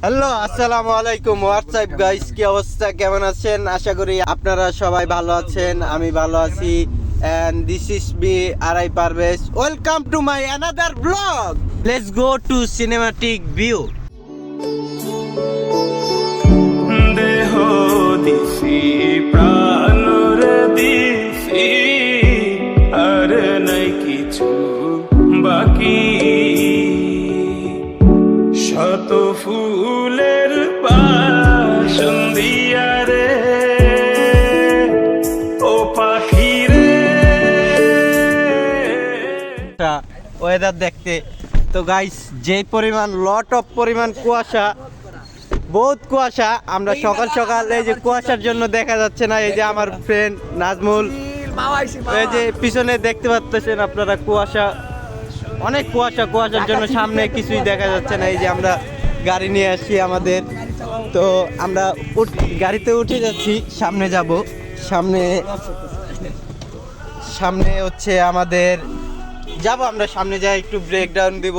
Hello, আসসালামু আলাইকুম। WhatsApp guys, কি অবস্থা, কেমন আছেন? আশা করি আপনারা সবাই ভালো আছেন, আমি ভালো আছি। And this is me, আরাই Parvez. Welcome to my another vlog. Let's go to cinematic view. দেহ দিছি প্রাণর দিছি আর নাই কিছু বাকি, শত ফুলের বাসন্দিয়া রে ও পাখি রে। ওয়েদার দেখতে তো গাইস, যে পরিমাণ পরিমাণ কুয়াশা, বহুত কুয়াশা। আমরা সকাল সকাল এই যে কুয়াশার জন্য দেখা যাচ্ছে না। এই যে আমার ফ্রেন্ড নাজমুল, এই যে পিছনে দেখতে পাচ্ছেন আপনারা কুয়াশা, অনেক কুয়াশা। কুয়াশার জন্য সামনে কিছুই দেখা যাচ্ছে না। এই যে আমরা গাড়ি নিয়ে আসি আমাদের, তো আমরা গাড়িতে উঠে যাচ্ছি, সামনে যাব। সামনে হচ্ছে আমাদের যাব, আমরা সামনে যাই, একটু ব্রেকডাউন দিব।